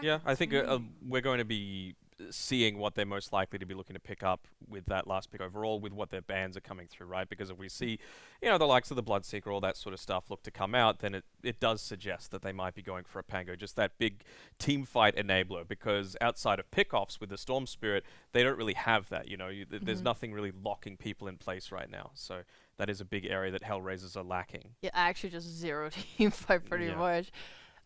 Yeah, I think we're going to be seeing what they're most likely to be looking to pick up with that last pick overall, with what their bans are coming through, right? Because if we see, the likes of the Bloodseeker, all that sort of stuff look to come out, then it does suggest that they might be going for a Pango, just that big team fight enabler, because outside of pickoffs with the Storm Spirit, they don't really have that, there's nothing really locking people in place right now, so that is a big area that HellRaisers are lacking. Yeah, actually just zero team fight pretty much.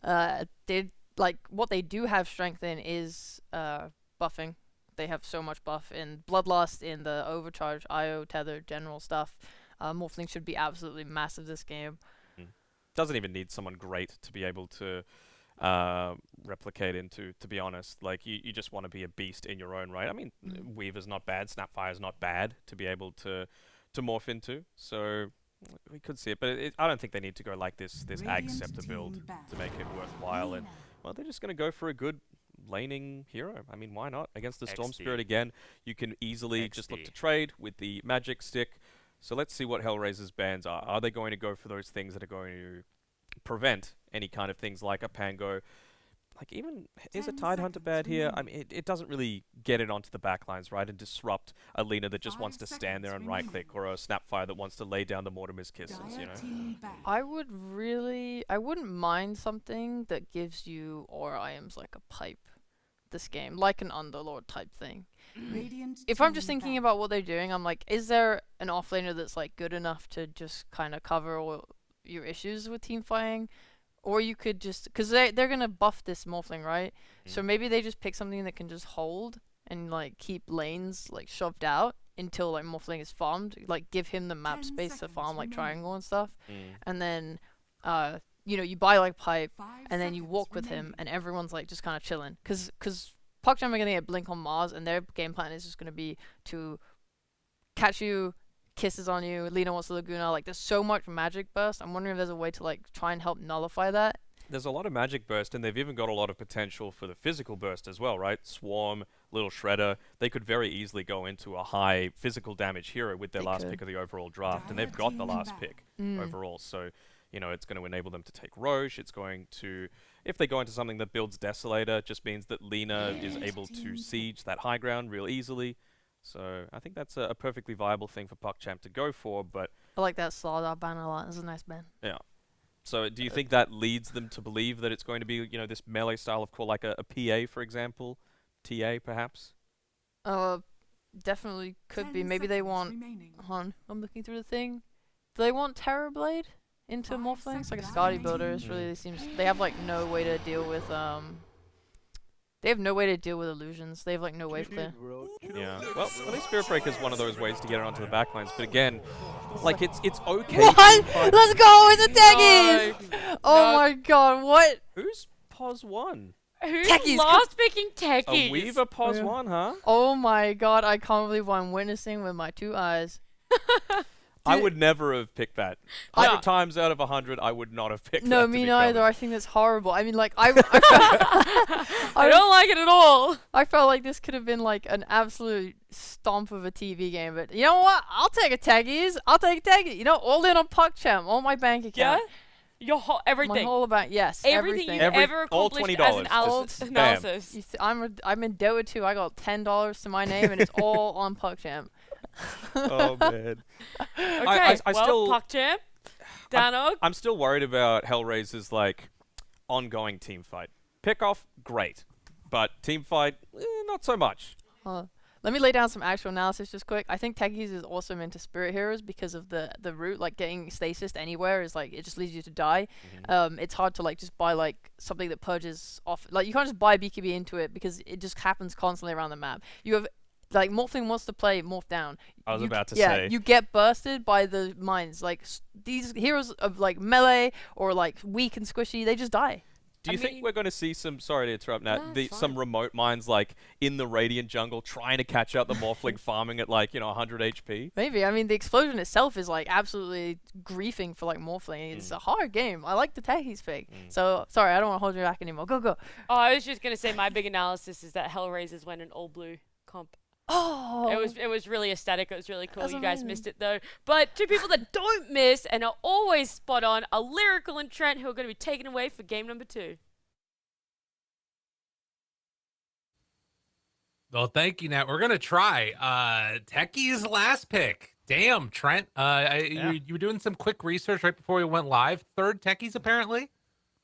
What they do have strength in is buffing. They have so much buff in Bloodlust, in the Overcharge, IO, Tether, general stuff. Morphling should be absolutely massive this game. Doesn't even need someone great to be able to replicate into, to be honest. Like, you just want to be a beast in your own right. I mean, Weaver's not bad, Snapfire's not bad to be able to morph into, so we could see it, but I don't think they need to go like this Ag Scepter build to make it worthwhile, and, well, they're just going to go for a good laning hero. I mean, why not? Against the Storm Spirit again, you can easily just look to trade with the Magic Stick. So let's see what HellRaisers bans are. Are they going to go for those things that are going to prevent any kind of things like a Pango? Like, even, is a Tide Hunter bad here? I mean, it doesn't really get it onto the backlines, right? And disrupt a Lina that just wants to stand there and right-click, or a Snapfire that wants to lay down the Mortimer's Kisses, I wouldn't mind something that gives you aura items like a pipe this game, like an Underlord type thing. If I'm just thinking about what they're doing, I'm like, is there an offlaner that's like good enough to just kind of cover all your issues with team fighting? Or you could just, because they're going to buff this Morphling, right? So maybe they just pick something that can just hold and like keep lanes like shoved out until like Morphling is farmed. Like, give him the map space to farm like Triangle and stuff. And then, you buy like Pipe, and then you walk with him, and everyone's like just kind of chilling. Because PuckChamp are going to get Blink on Mars, and their game plan is just going to be to catch you, kisses on you, Lina wants the Laguna. Like, there's so much magic burst. I'm wondering if there's a way to like try and help nullify that. There's a lot of magic burst, and they've even got a lot of potential for the physical burst as well, right? Swarm, Little Shredder, they could very easily go into a high physical damage hero with their last pick of the overall draft, and they've got the last pick overall. So, it's going to enable them to take Roche. It's going to, if they go into something that builds Desolator, just means that Lina is able to siege that high ground real easily. So I think that's a perfectly viable thing for PuckChamp to go for, but... I like that Slardar ban a lot. It's a nice ban. Yeah. So do you think that leads them to believe that it's going to be, this melee style of core, like a PA, for example? TA, perhaps? Definitely could be. Maybe they want... I'm looking through the thing. Do they want Terrorblade into Morphling? It's like a Scotty builder. It really seems... They have, like, no way to deal with, They have no way to deal with illusions. They have like no wave clear. Yeah. Well, I think Spirit Breaker is one of those ways to get it onto the backlines. But again, like it's okay. What? Let's go! It's a Techies! No. Oh my god! What? Who's Pos 1? Who's Techies? last picking Techies? A Weaver Pos 1, huh? Oh my god! I can't believe what I'm witnessing with my 2 eyes. I would never have picked that. 100 times out of 100, I would not have picked that. No, me neither. I think that's horrible. I mean, like, I don't like it at all. I felt like this could have been like an absolute stomp of a TV game, but you know what? I'll take a Techies. I'll take a Techies. All in on PuckChamp, all my bank account. Yeah? Your whole, everything. My whole bank, yes. Everything you've ever accomplished as an analysis. I'm in Dota 2. I got $10 to my name, and it's all on PuckChamp. Oh man. Okay, PuckChamp, Danog. I'm still worried about HellRaisers' like ongoing team fight. Pick off, great, but team fight, not so much. Let me lay down some actual analysis just quick. I think Techies is awesome into Spirit Heroes because of the route, like getting stasis anywhere is like, it just leads you to die. It's hard to like just buy like something that purges off, like you can't just buy BKB into it because it just happens constantly around the map. You have, like, Morphling wants to play Morph Down. I was about to say. You get bursted by the mines. Like, these heroes of like melee or like weak and squishy, they just die. Do you think we're going to see some, sorry to interrupt Nat, some remote mines like in the Radiant jungle trying to catch up the Morphling farming at like, 100 HP? Maybe. I mean, the explosion itself is like absolutely griefing for like Morphling. It's a hard game. I like the Techies pick. So, sorry, I don't want to hold you back anymore. Go, go. Oh, I was just going to say my big analysis is that HellRaisers went in all blue comp. Oh, it was really aesthetic. It was really cool. You guys missed it though. But 2 people that don't miss and are always spot on are Lyrical and Trent, who are going to be taken away for game number 2. Well, thank you, Nat. We're going to try. Techie's last pick. Damn, Trent. You were doing some quick research right before we went live. Third Techies, apparently?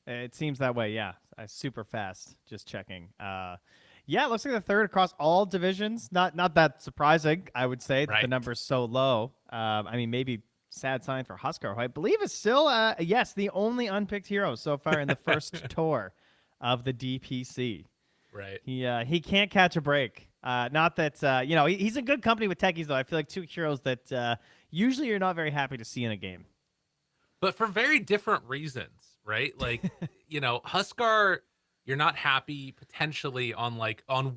It seems that way, yeah. Super fast, just checking. Yeah, it looks like the third across all divisions. Not that surprising, I would say, that the number's so low. I mean, maybe sad sign for Huskar, who I believe is still, yes, the only unpicked hero so far in the first tour of the DPC. Right. He can't catch a break. Not that, he's in good company with Techies, though. I feel like two heroes that usually you're not very happy to see in a game. But for very different reasons, right? Like, Huskar, you're not happy potentially on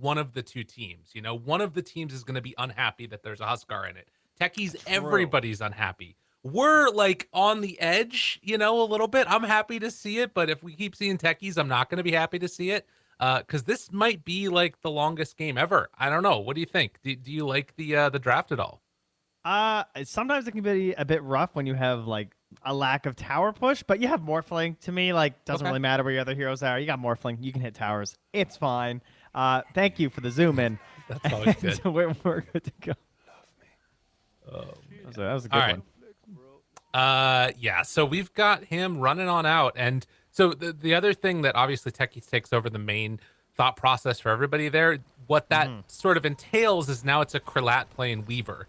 one of the two teams. One of the teams is going to be unhappy that there's a Huskar in it. Techies, everybody's unhappy. We're on the edge, a little bit. I'm happy to see it, but if we keep seeing Techies, I'm not going to be happy to see it. Because this might be the longest game ever. I don't know. What do you think? Do you like the draft at all? Sometimes it can be a bit rough when you have a lack of tower push, but you have Morphling. To me, doesn't really matter where your other heroes are. You got Morphling. You can hit towers. It's fine. Thank you for the zoom in. That's always good. So we're good to go. That was a good one. Yeah. So we've got him running on out, and so the other thing that obviously Techies takes over the main thought process for everybody there, what that sort of entails is now it's a Kryllat playing Weaver.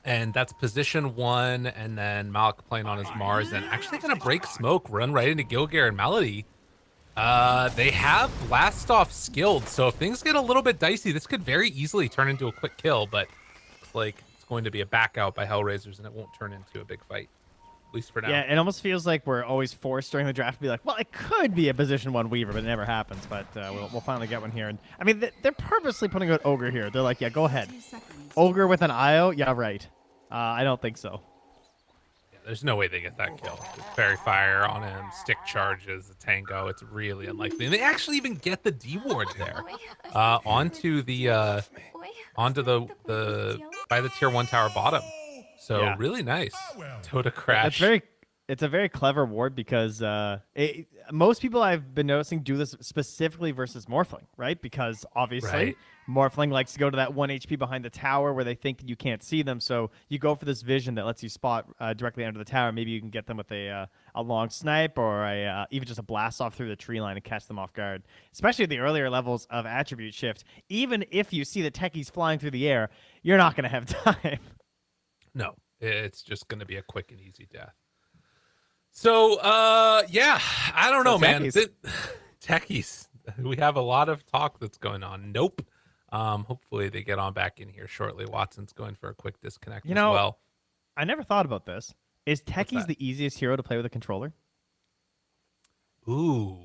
And that's position 1, and then Malik playing on his Mars, and actually gonna break smoke, run right into Gilgare and Melody. They have Blast Off skilled, so if things get a little bit dicey, this could very easily turn into a quick kill, but it's going to be a back out by HellRaisers, and it won't turn into a big fight. At least for now. Yeah, it almost feels like we're always forced during the draft to be like, well, it could be a position 1 Weaver, but it never happens. But we'll finally get one here. And I mean, they're purposely putting out Ogre here. They're like, yeah, go ahead. Ogre with an IO? Yeah, right. I don't think so. Yeah, there's no way they get that kill. With Fairy Fire on him, stick charges, a tango. It's really unlikely. And they actually even get the D ward there. Onto the by the tier 1 tower bottom. So really nice. Tota crash. It's a very clever ward because most people I've been noticing do this specifically versus Morphling, right? Because obviously Morphling likes to go to that 1 HP behind the tower where they think you can't see them. So you go for this vision that lets you spot directly under the tower. Maybe you can get them with a long snipe or even just a blast off through the tree line and catch them off guard. Especially at the earlier levels of attribute shift. Even if you see the Techies flying through the air, you're not going to have time. No, it's just going to be a quick and easy death. So, yeah, I don't know, man. Techies. We have a lot of talk that's going on. Nope. Hopefully they get on back in here shortly. Watson's going for a quick disconnect as well. I never thought about this. Is Techies the easiest hero to play with a controller? Ooh.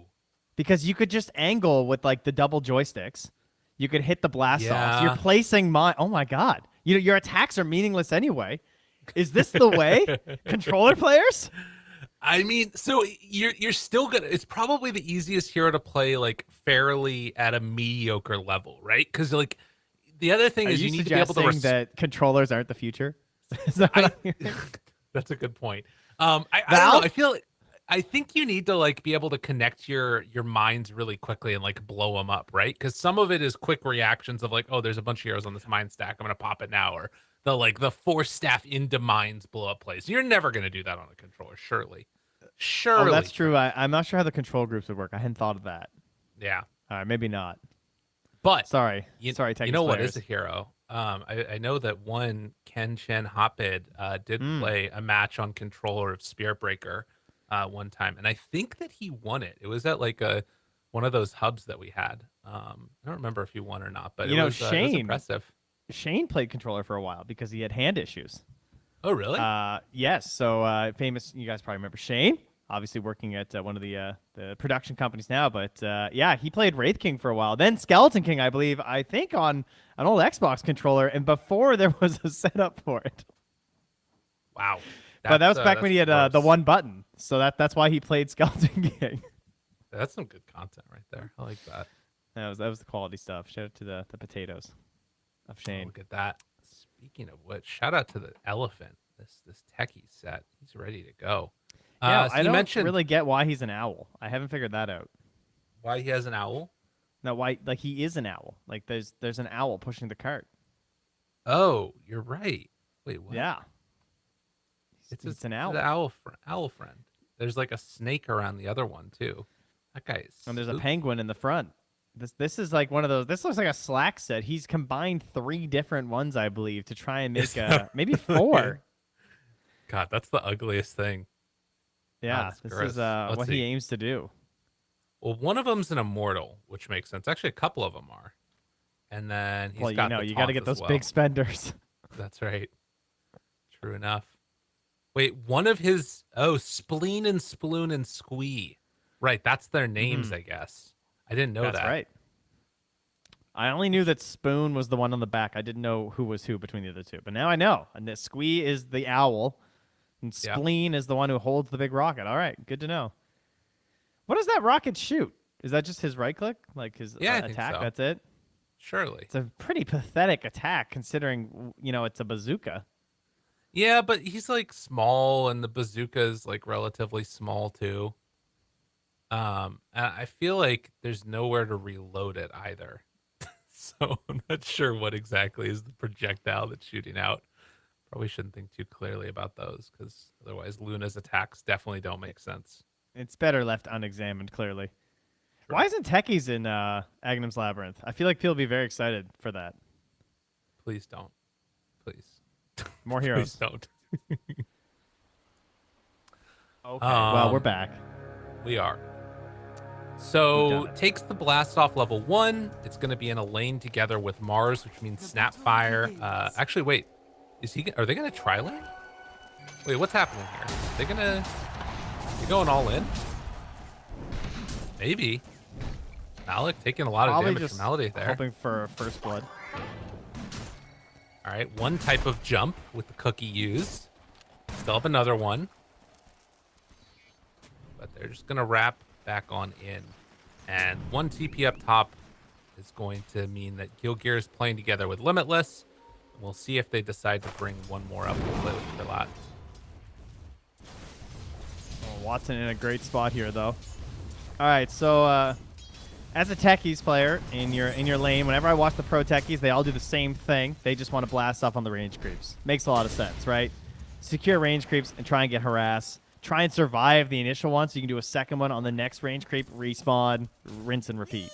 Because you could just angle with the double joysticks. You could hit the blast offs. You're placing oh my god. Your attacks are meaningless anyway. Is this the way? Controller players? I mean, so you're still gonna. It's probably the easiest hero to play fairly at a mediocre level, right? Because the other thing is you need to be able to. That controllers aren't the future. Is that what that's a good point. I don't know. I think you need to be able to connect your minds really quickly and blow them up, right? Because some of it is quick reactions of oh, there's a bunch of heroes on this mine stack. I'm gonna pop it now, or the force staff into mines blow up plays. You're never gonna do that on a controller, surely. Oh, that's true. I'm not sure how the control groups would work. I hadn't thought of that. Yeah. All right, maybe not. But sorry, you Techies know what players. is a hero? I know that one Ken Chen Hopid did play a match on controller of Spirit Breaker one time, and I think that he won it. It was at one of those hubs that we had. I don't remember if he won or not, but it was impressive. Shane played controller for a while because he had hand issues. Oh, really? Yes. So famous. You guys probably remember Shane, obviously working at one of the production companies now. But yeah, he played Wraith King for a while. Then Skeleton King, I believe. I think on an old Xbox controller, and before there was a setup for it. Wow. But that was back when he had the one button. So that's why he played Skeleton King. That's some good content right there. I like that. That was the quality stuff. Shout out to the potatoes of Shane. Look at that. Speaking of which, shout out to the elephant. This techie set. He's ready to go. Yeah, so I you don't mentioned really get why he's an owl. I haven't figured that out. Why he has an owl? No, why? Like he is an owl. Like there's an owl pushing the cart. Oh, you're right. Wait, what? Yeah. It's an owl. owl. The owl friend. There's like a snake around the other one too. That guy is. And there's a spooky. penguin in the front. This is like one of those. This looks like a Slack set. He's combined 3 different ones, I believe, to try and make maybe 4. God, that's the ugliest thing. Yeah, that's this gross. is Let's what see. he aims to do. Well, one of them's an immortal, which makes sense. Actually, a couple of them are. And then he's Well, got you the you got to taunt get as those well. big spenders. That's right. True enough. Wait, one of his Spleen and Sploon and Squee. Right, that's their names, I guess. I didn't know That's that. right. I only knew that Spoon was the one on the back. I didn't know who was who between the other two. But now I know. And that Squee is the owl, and Yeah. Spleen is the one who holds the big rocket. All right, good to know. What does that rocket shoot? Is that just his right click? Like his Yeah, I think attack? so. That's it? Surely. It's a pretty pathetic attack considering, it's a bazooka. Yeah, but he's like small and the bazooka's like relatively small too. And I feel like there's nowhere to reload it either. So I'm not sure what exactly is the projectile that's shooting out. Probably shouldn't think too clearly about those because otherwise Luna's attacks definitely don't make sense. It's better left unexamined, clearly. Sure. Why isn't Techies in Aghanim's Labyrinth? I feel like people will be very excited for that. Please don't. Please. More Please heroes. don't. Okay, well, we're back. We are. We've So done it. takes the blast off level 1. It's going to be in a lane together with Mars, which means Snapfire. Actually, wait. Are they going to try lane? Wait, what's happening here? They going all in? Maybe. Malik taking a lot of Probably damage just from Malady there. hoping for first blood. All right, one type of jump with the cookie used. Still have another one. But they're just going to wrap back on in. And one TP up top is going to mean that Gilgear is playing together with Limitless. We'll see if they decide to bring one more up and play with Perlat. Oh, Watson in a great spot here, though. All right, so as a Techies player in your lane, whenever I watch the pro Techies, they all do the same thing. They just want to blast off on the range creeps. Makes a lot of sense, right? Secure range creeps and try and get harass. Try and survive the initial one so you can do a second one on the next range creep, respawn, rinse and repeat.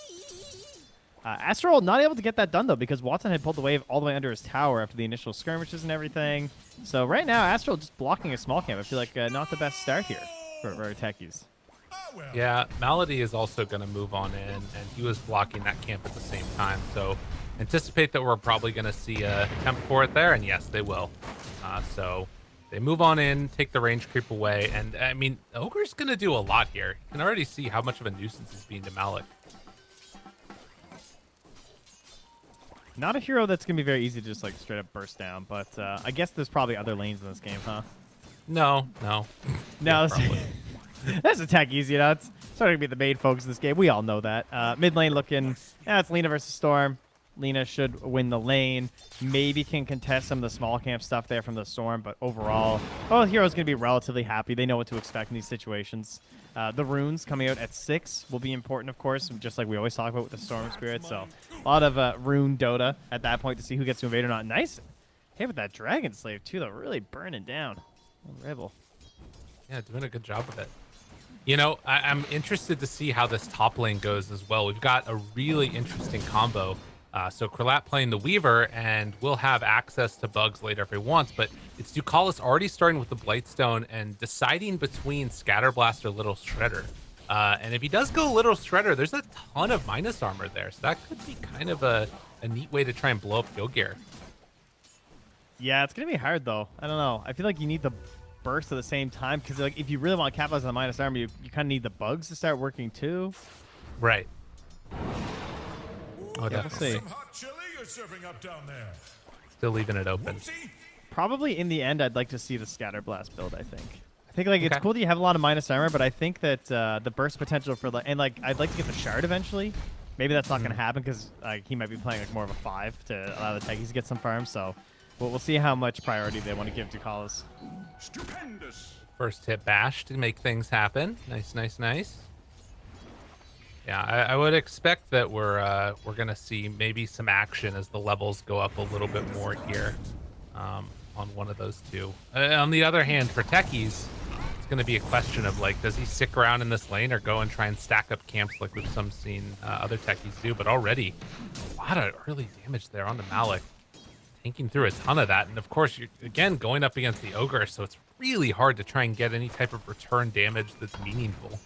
Astral not able to get that done, though, because Watson had pulled the wave all the way under his tower after the initial skirmishes and everything. So right now, Astral just blocking a small camp. I feel like not the best start here for Techies. Yeah, Malady is also going to move on in, and he was blocking that camp at the same time. So anticipate that we're probably going to see a attempt for it there, and yes, they will. So they move on in, take the range creep away, and I mean, Ogre's going to do a lot here. You can already see how much of a nuisance he's being to Malik. Not a hero that's going to be very easy to just like straight up burst down, but I guess there's probably other lanes in this game, huh? No. No, Yeah, probably. that's attack easy. It's starting to be the main focus of this game. We all know that. Mid lane looking, it's Lina versus Storm. Lina should win the lane. Maybe can contest some of the small camp stuff there from the Storm, but overall, both heroes going to be relatively happy. They know what to expect in these situations. The runes coming out at 6 will be important, of course, just like we always talk about with the Storm Spirit. So a lot of rune Dota at that point to see who gets to invade or not. Nice hit with that Dragon Slave, too, though. Really burning down. Rebel. Yeah, doing a good job of it. You know, I'm interested to see how this top lane goes as well. We've got a really interesting combo. So Perlat playing the Weaver, and we'll have access to bugs later if he wants, but it's Ducalis already starting with the Blightstone and deciding between Scatterblast or Little Shredder. And if he does go Little Shredder, there's a ton of minus armor there, so that could be kind of a neat way to try and blow up Gilgear. Yeah, it's going to be hard, though. I don't know. I feel like you need the burst at the same time, because like, if you really want to capitalize on the minus armor, you kind of need the bugs to start working, too. Right. Oh, We'll definitely. see. Some hot chili you're serving up down there. Still leaving it open. Whoopsie. Probably in the end, I'd like to see the Scatterblast build, I think. I think like it's Okay. cool that you have a lot of minus armor, but I think that the burst potential for and like I'd like to get the shard eventually. Maybe that's not going to happen because he might be playing like more of a 5 to allow the Techies to get some farm. So we'll see how much priority they want to give to Callis. Stupendous. First hit bash to make things happen. Nice, nice, nice. Yeah, I would expect that we're gonna see maybe some action as the levels go up a little bit more here, on one of those two. On the other hand, for Techies, it's gonna be a question of like, does he stick around in this lane or go and try and stack up camps like we've seen other Techies do? But already, a lot of early damage there on the Malik, tanking through a ton of that, and of course you're again going up against the Ogre, so it's really hard to try and get any type of return damage that's meaningful.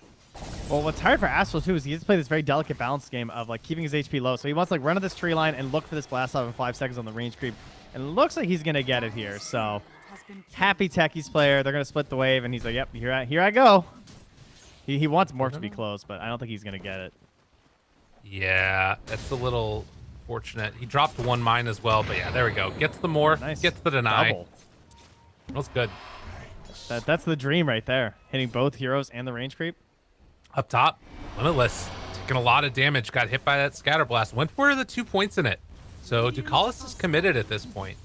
Well, what's hard for Astral too is he has to play this very delicate balance game of like keeping his HP low. So he wants to like run to this tree line and look for this blast off in 5 seconds on the range creep. And it looks like he's gonna get it here. So happy Techies player. They're gonna split the wave, and he's like, "Yep, here I go." He wants Morph to be close, but I don't think he's gonna get it. Yeah, that's a little fortunate. He dropped 1 mine as well, but yeah, there we go. Gets the Morph, Nice. gets the deny. Double. That's good. That's the dream right there. Hitting both heroes and the range creep. Up top, Limitless, taking a lot of damage, got hit by that scatter blast, went for the 2 points in it. So Ducalis is committed at this point.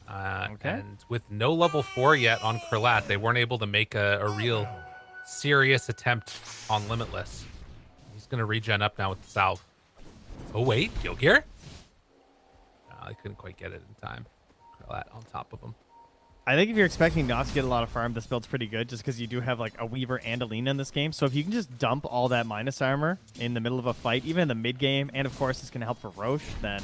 Okay. And with no level 4 yet on Krlat, they weren't able to make a real serious attempt on Limitless. He's going to regen up now with the salve. Oh, wait, Gilgear? No, I couldn't quite get it in time. Krlat on top of him. I think if you're expecting not to get a lot of farm, this build's pretty good just because you do have like a Weaver and a Lina in this game. So if you can just dump all that minus armor in the middle of a fight, even in the mid game, and of course it's going to help for Roche, then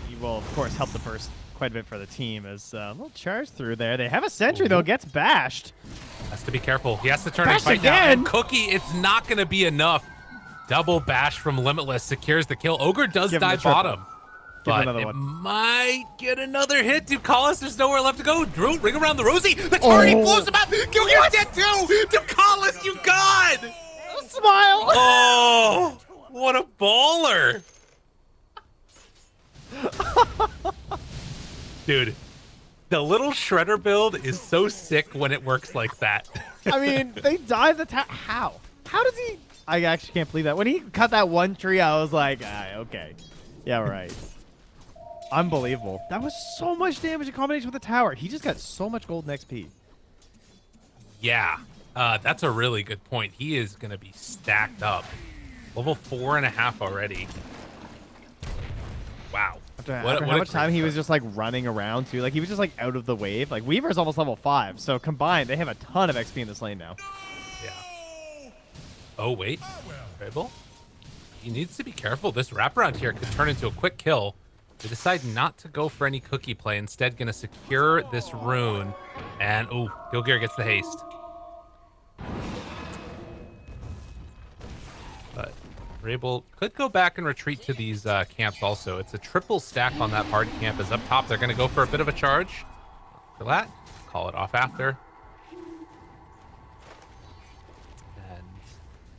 you will of course help the burst quite a bit for the team. As a little charge through there. They have a sentry though, gets bashed. Has to be careful. He has to turn and Bash fight now. again! And Cookie, it's not going to be enough. Double bash from Limitless secures the kill. Ogre does Give him die the triple. bottom. Give But another it one. might get another hit. Ducalis, there's nowhere left to go. Drew, ring around the Rosie. The Tardy blows him up. Gilgear's dead too. Ducalis, you god. Smile! Oh, what a baller. Dude, the little shredder build is so sick when it works like that. I mean, they dive the tower. How? How does he? I actually can't believe that. When he cut that one tree, I was like, okay. Yeah, right. Unbelievable. That was so much damage in combination with the tower. He just got so much golden XP. Yeah, that's a really good point. He is going to be stacked up. Level 4.5 already. Wow. After What how a much time great he was start. just like running around too. Like he was just like out of the wave. Like Weaver's almost level 5. So combined, they have a ton of XP in this lane now. Yeah. Oh, wait. Rebel? He needs to be careful. This wraparound here could turn into a quick kill. They decide not to go for any cookie play. Instead, going to secure this rune. And, ooh, Gilgear gets the haste. But Rabel could go back and retreat to these camps also. It's a triple stack on that hard camp. As up top, they're going to go for a bit of a charge. For that, call it off after. And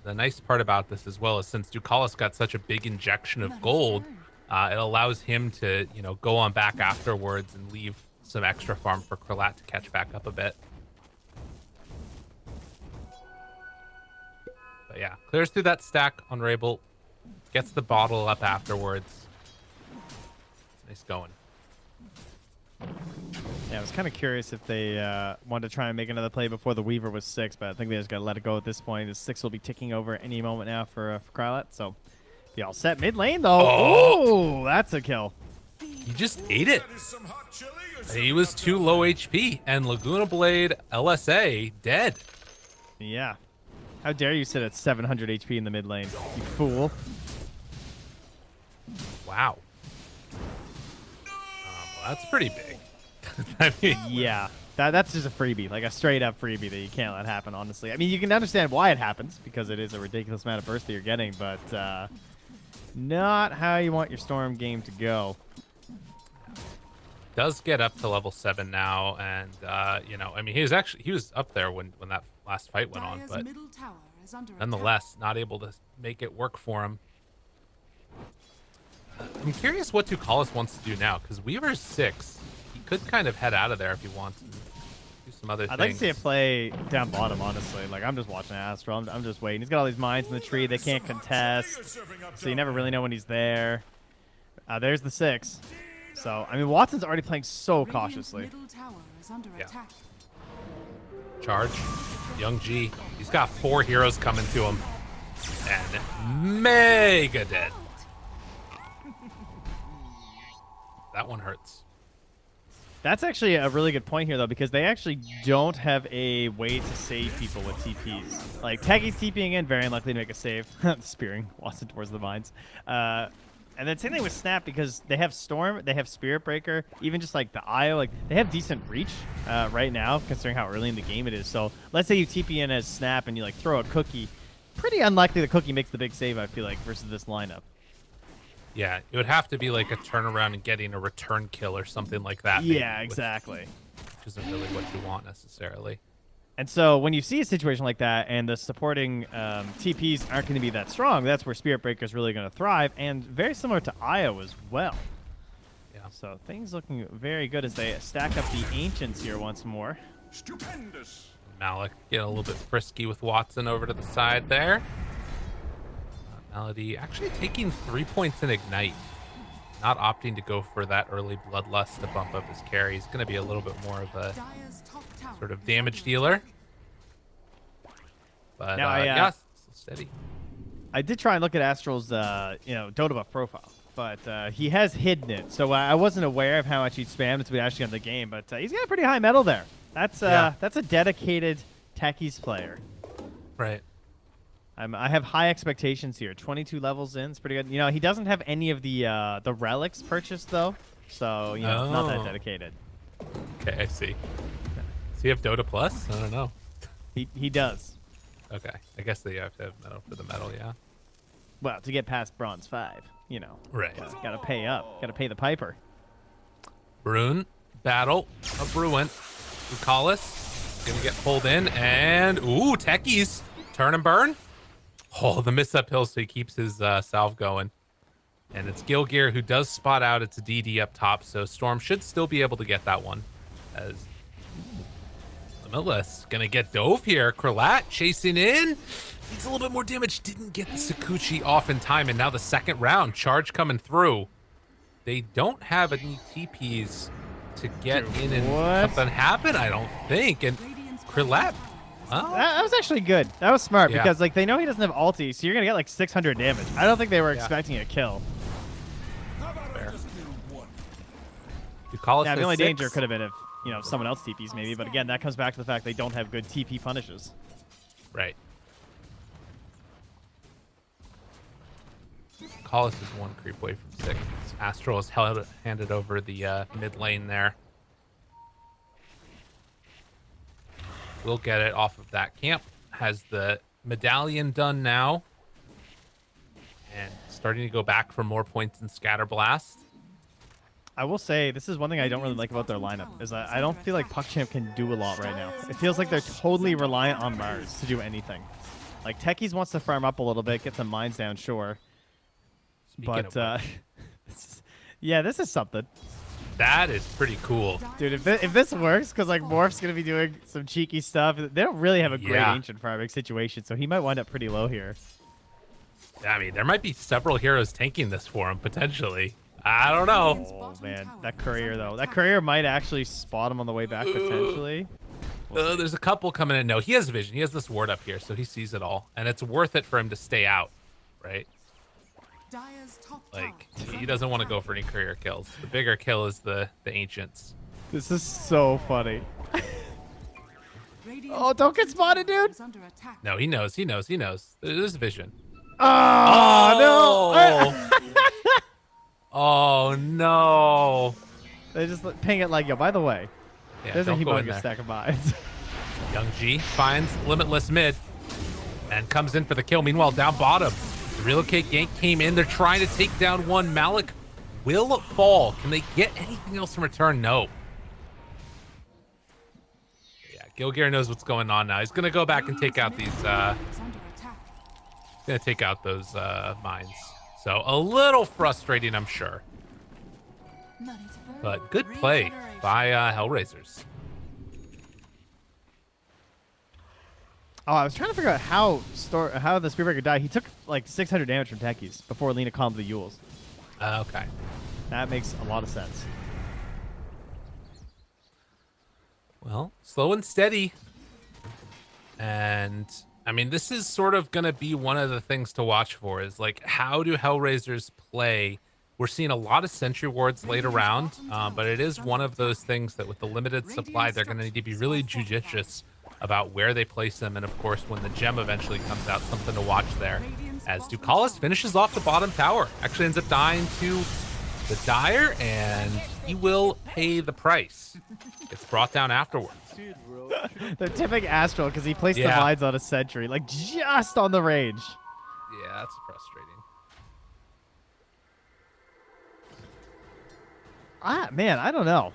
the nice part about this as well is since Ducalis got such a big injection of gold, it allows him to, go on back afterwards and leave some extra farm for Krlat to catch back up a bit. But yeah, clears through that stack on Rabel, gets the bottle up afterwards. Nice going. Yeah, I was kind of curious if they wanted to try and make another play before the Weaver was 6, but I think they just got to let it go at this point. The 6 will be ticking over any moment now for Krlat. So be all set mid lane though. Oh, that's a kill. He just ate it. That is some hot chili or He was too low HP, and Laguna Blade LSA dead. Yeah. How dare you sit at 700 HP in the mid lane, you fool. Wow. Well, that's pretty big. I mean, Yeah. That's just a freebie, like a straight up freebie that you can't let happen, honestly. I mean, you can understand why it happens, because it is a ridiculous amount of burst that you're getting, but not how you want your Storm game to go. does get up to level 7 now, and I mean, he was up there when that last fight went on, but nonetheless, not able to make it work for him. I'm curious what Ducalis wants to do now, because Weaver's 6. He could kind of head out of there if he wants and do some other things. I'd like to see it play down bottom, honestly. Like, I'm just watching Astral. I'm just waiting. He's got all these mines in the tree. They can't contest, so you never really know when he's there. There's the 6. So, I mean, Watson's already playing so cautiously. Yeah. Charge. Young G. He's got 4 heroes coming to him. And mega dead. That one hurts. That's actually a really good point here, though, because they actually don't have a way to save people with TPs. Like, Techie's TPing in, very unlikely to make a save. Spearing Watson towards the mines. And then same thing with Snap, because they have Storm, they have Spirit Breaker, even just like the IO, like they have decent reach right now, considering how early in the game it is. So let's say you TP in as Snap and you like throw a cookie. Pretty unlikely the cookie makes the big save, I feel like, versus this lineup. Yeah, it would have to be like a turnaround and getting a return kill or something like that. Yeah, exactly. Which isn't really what you want necessarily. And so when you see a situation like that and the supporting TPs aren't going to be that strong, that's where Spirit Breaker is really going to thrive, and very similar to IO as well. Yeah. So things looking very good as they stack up the Ancients here once more. Stupendous. Malik getting a little bit frisky with Watson over to the side there. Melody actually taking 3 points in Ignite. Not opting to go for that early Bloodlust to bump up his carry. He's going to be a little bit more of a sort of damage dealer. But Now, yeah, steady. I did try and look at Astral's Dota buff profile, but he has hidden it. So I wasn't aware of how much he'd spammed until we actually got the game, but he's got a pretty high metal there. That's a dedicated Techies player. Right. I have high expectations here. 22 levels in, it's pretty good. You know, he doesn't have any of the relics purchased though, so not that dedicated. Okay, I see. Does he have Dota Plus? I don't know. He does. Okay, I guess they have to have metal for the metal, yeah. Well, to get past Bronze 5, Right. Gotta pay up. Gotta pay the piper. Brune, battle, a Bruin. Bucalis gonna get pulled in, and ooh, Techies, turn and burn. Oh, the miss uphill, so he keeps his salve going. And it's Gilgear who does spot out. It's a DD up top, so Storm should still be able to get that one. As Limitless gonna get dove here. Kralat chasing in. Needs a little bit more damage. Didn't get the Sakuchi off in time, and now the second round. Charge coming through. They don't have any TPs to get in and something happen, I don't think. And Kralat. That was actually good. That was smart because like they know he doesn't have ulti, so you're gonna get like 600 damage. I don't think they were expecting a kill. Yeah, the only danger could have been if someone else TPs maybe, but again that comes back to the fact they don't have good TP punishes. Right. Collis is one creep away from 6. Astral is handed over the mid lane there. We'll get it off of that camp. Has the medallion done now. And starting to go back for more points in Scatter Blast. I will say, this is one thing I don't really like about their lineup, is I don't feel like PuckChamp can do a lot right now. It feels like they're totally reliant on Mars to do anything. Like, Techies wants to farm up a little bit, get some mines down, sure. But, yeah, this is something. That is pretty cool. Dude, if this works, because like Morph's going to be doing some cheeky stuff, they don't really have a great ancient farming situation, so he might wind up pretty low here. I mean, there might be several heroes tanking this for him, potentially. I don't know. Oh, man. That courier, though. That courier might actually spot him on the way back, potentially. There's a couple coming in. No, he has vision. He has this ward up here, so he sees it all. And it's worth it for him to stay out, right? Like, he doesn't want to go for any courier kills. The bigger kill is the Ancients. This is so funny. Oh, don't get spotted, dude. No, he knows. There's vision. Oh, no. Oh, no. They just ping it like, yo, by the way, there's a humongous stack of mines. Young G finds Limitless mid and comes in for the kill. Meanwhile, down bottom, the Relocate gank came in. They're trying to take down one. Malik will fall. Can they get anything else in return? No. Yeah, Gilgear knows what's going on now. He's going to go back and take out these... going to take out those mines. So a little frustrating, I'm sure. But good play by HellRaisers. Oh, I was trying to figure out how the Spearbreaker died. He took like 600 damage from Techies before Lena calmed the Yules. Okay. That makes a lot of sense. Well, slow and steady. And I mean, this is sort of going to be one of the things to watch for is like, how do HellRaisers play? We're seeing a lot of sentry wards late around, but it is one of those things that with the limited supply, they're going to need to be really judicious about where they place them. And of course, when the gem eventually comes out, something to watch there. As Ducalis finishes off the bottom tower, actually ends up dying to the Dire, and he will pay the price. It's brought down afterwards. They're tipping Astral because he placed the mines on a sentry, like just on the range. Yeah, that's frustrating. Man, I don't know.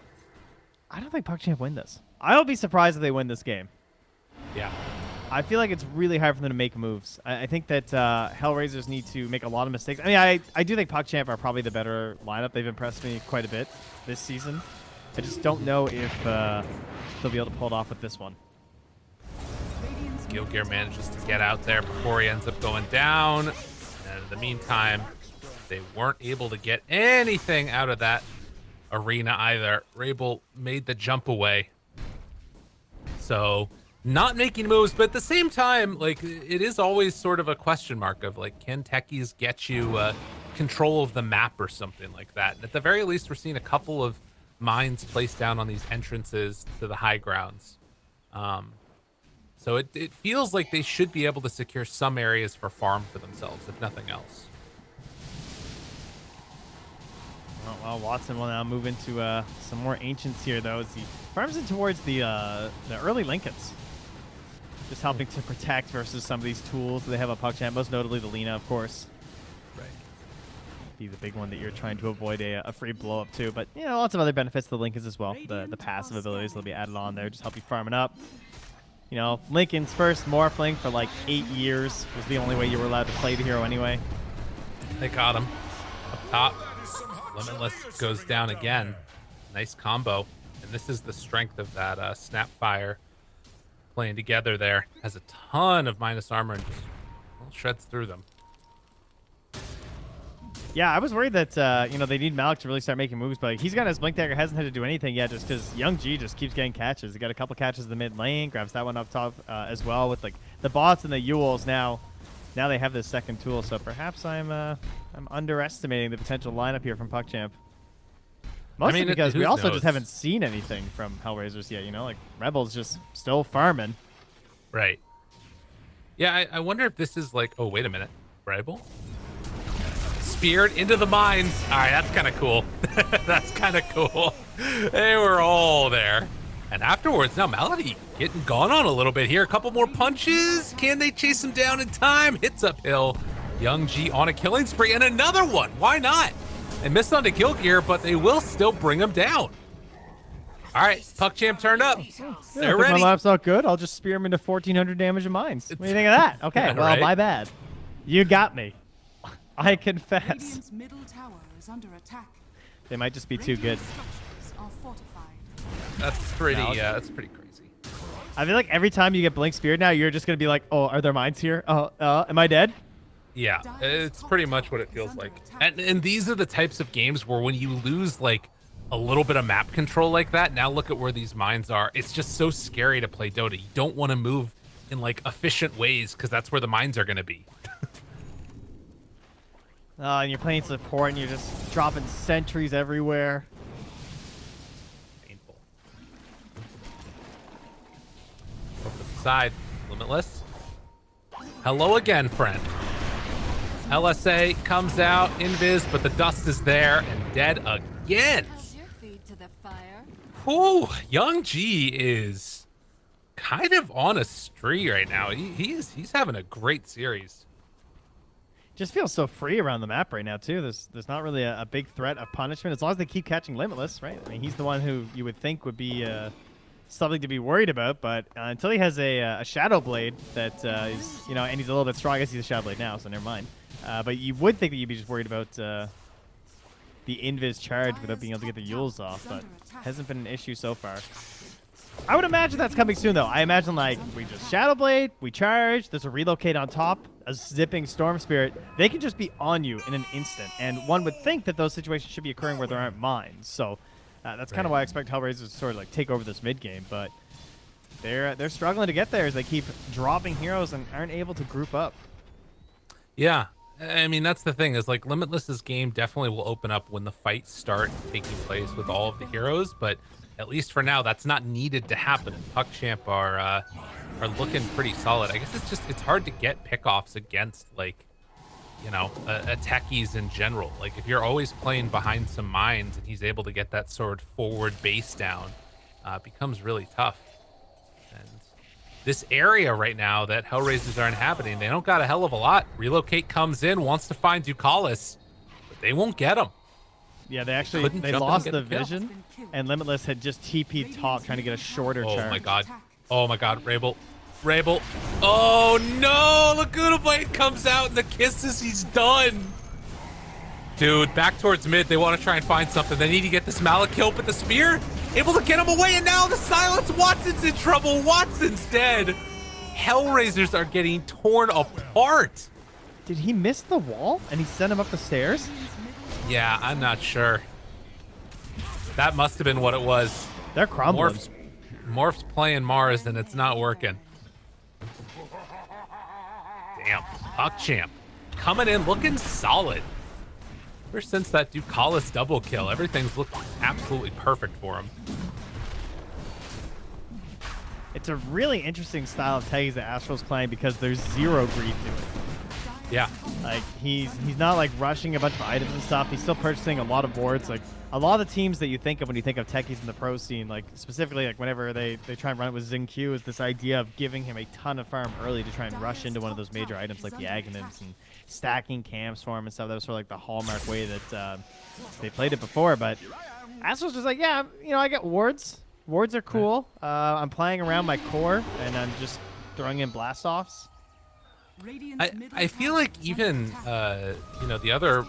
I don't think PuckChamp win this. I'll be surprised if they win this game. Yeah. I feel like it's really hard for them to make moves. I think that HellRaisers need to make a lot of mistakes. I mean, I do think PuckChamp are probably the better lineup. They've impressed me quite a bit this season. I just don't know if they'll be able to pull it off with this one. Gilgear manages to get out there before he ends up going down. And in the meantime, they weren't able to get anything out of that arena either. Rabel made the jump away. So not making moves, but at the same time, like, it is always sort of a question mark of like, can techies get you control of the map or something like that? And at the very least, we're seeing a couple of mines placed down on these entrances to the high grounds. So it feels like they should be able to secure some areas for farm for themselves, if nothing else. Well, Watson will now move into some more Ancients here, though, as he farms in towards the early Lincolns. Just helping to protect versus some of these tools that they have on PuckChamp, most notably the Lina, of course. Right. Be the big one that you're trying to avoid a free blow-up to. But, you know, lots of other benefits to the Lincolns as well. The passive abilities will be added on there, just help you farm it up. You know, Lincoln's first Morphling for like 8 years was the only way you were allowed to play the hero anyway. They caught him up top. Limitless goes down again. Nice combo. And this is the strength of that Snapfire playing together there. Has a ton of minus armor and just shreds through them. Yeah, I was worried that, you know, they need Malik to really start making moves, but he's got his Blink Dagger, hasn't had to do anything yet just because Young G just keeps getting catches. He got a couple catches in the mid lane, grabs that one up top as well with, like, the bots and the Yules now. Now they have this second tool, so perhaps I'm underestimating the potential lineup here from PuckChamp. Mostly because we also just haven't seen anything from HellRaisers yet, you know? Like, Rebel's just still farming. Right. Yeah, I wonder if this is like... Oh, wait a minute. Rebel? Speared into the mines. All right, that's kind of cool. That's kind of cool. They were all there. And afterwards, now Malady getting gone on a little bit here. A couple more punches. Can they chase him down in time? Hits uphill. Young G on a killing spree. And another one. Why not? They missed on the kill gear, but they will still bring him down. All right, PuckChamp turned up. They're ready. My lineup's not good. I'll just spear him into 1,400 damage of mines. What do you think of that? Okay, Yeah, well, right? my bad. You got me. I confess. Radiant's middle tower is under attack. They might just be too good. Structures are fortified. That's pretty, that's pretty crazy. I feel like every time you get Blink Speared now, you're just going to be like, oh, are there mines here? Am I dead? Yeah, it's pretty much what it feels like. And these are the types of games where when you lose like a little bit of map control like that, now look at where these mines are. It's just so scary to play Dota. You don't want to move in like efficient ways because that's where the mines are going to be. And you're playing support and you're just dropping sentries everywhere. Painful. Over to the side, Limitless. Hello again, friend. LSA comes out, invis, but the dust is there and dead again. How's your feet to the fire? Whew, Young G is kind of on a spree right now. He's having a great series. Just feels so free around the map right now, too. There's not really a big threat of punishment as long as they keep catching Limitless, right? I mean, he's the one who you would think would be something to be worried about, but until he has a Shadow Blade that is, you know, and he's a little bit strong. I guess he's a Shadow Blade now, so never mind. But you would think that you'd be just worried about the invis charge without being able to get the Yules off, but hasn't been an issue so far. I would imagine that's coming soon, though. I imagine, like, we just Shadow Blade, we charge, there's a relocate on top, a zipping Storm Spirit. They can just be on you in an instant, and one would think that those situations should be occurring where there aren't mines. So that's kind of why I expect HellRaisers to sort of, like, take over this mid game, but they're struggling to get there as they keep dropping heroes and aren't able to group up. Yeah. I mean, that's the thing is like Limitless's game definitely will open up when the fights start taking place with all of the heroes, but at least for now, that's not needed to happen. And PuckChamp are looking pretty solid. I guess it's hard to get pickoffs against like, you know, techies in general. Like if you're always playing behind some mines and he's able to get that sort of forward base down, it becomes really tough. And this area right now that HellRaisers are inhabiting, they don't got a hell of a lot. Relocate comes in, wants to find Ducalis, but they won't get him. Yeah, they lost the vision, and Limitless had just TP'd top trying to get a shorter charge. Oh my god, Rabel. Oh no, Laguna Blade comes out and the kisses, he's done. Dude, back towards mid, they want to try and find something. They need to get this Malik kill, but the spear, able to get him away, and now the silence. Watson's in trouble, Watson's dead. HellRaisers are getting torn apart. Did he miss the wall and he sent him up the stairs? Yeah, I'm not sure. That must have been what it was. They're crumbling. Morph's playing Mars and it's not working. Damn, PuckChamp coming in looking solid. Ever since that Ducalis double kill, everything's looked absolutely perfect for him. It's a really interesting style of tags that Astral's playing because there's zero greed to it. Yeah. Like, he's not, like, rushing a bunch of items and stuff. He's still purchasing a lot of boards. Like, a lot of the teams that you think of when you think of techies in the pro scene, like, specifically, like, whenever they try and run it with XinQ, is this idea of giving him a ton of farm early to try and rush into one of those major items like the Aghanims and stacking camps for him and stuff. That was sort of like the hallmark way that they played it before. But Astral's just like, yeah, you know, I get wards. Wards are cool. I'm playing around my core, and I'm just throwing in blast-offs. I feel like even, you know, the other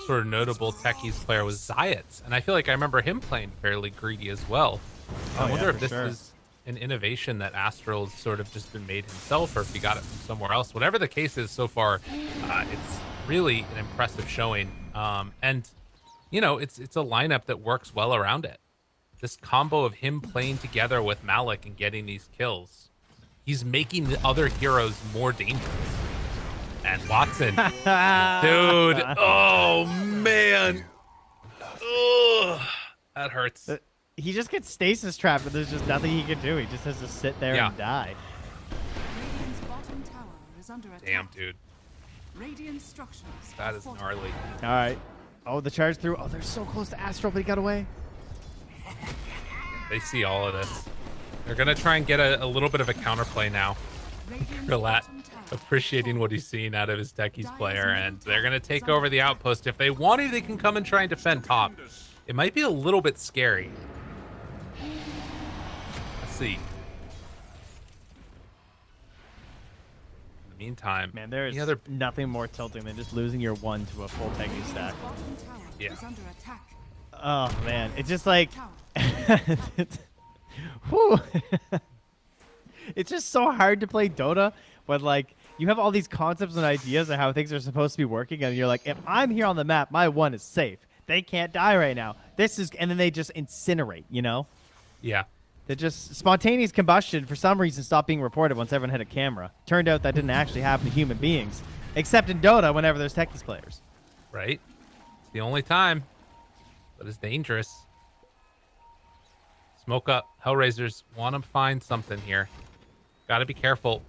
sort of notable techies player was Zayats, and I feel like I remember him playing fairly greedy as well. I wonder if this is an innovation that Astral's sort of just been made himself, or if he got it from somewhere else. Whatever the case is so far, it's really an impressive showing. And, you know, it's a lineup that works well around it. This combo of him playing together with Malik and getting these kills, he's making the other heroes more dangerous. And Watson, dude, oh man, ugh, that hurts. He just gets stasis trapped, but there's just nothing he can do. He just has to sit there and die. Damn, dude. That is gnarly. All right. Oh, the charge through. Oh, they're so close to Astral, but he got away. They see all of this. They're gonna try and get a little bit of a counterplay now. Relat appreciating what he's seeing out of his techies player, and they're gonna take over the outpost. If they wanted, they can come and try and defend top. It might be a little bit scary. Let's see. In the meantime, man, there's nothing more tilting than just losing your one to a full techie stack. Yeah. Oh man, it's just like whew. It's just so hard to play Dota when, like, you have all these concepts and ideas of how things are supposed to be working, and you're like, if I'm here on the map, my one is safe. They can't die right now. And then they just incinerate, you know? Yeah. They just spontaneous combustion for some reason stopped being reported once everyone had a camera. Turned out that didn't actually happen to human beings, except in Dota whenever there's techies players. Right. It's the only time, but it's dangerous. Smoke up. HellRaisers want to find something here. Gotta be careful.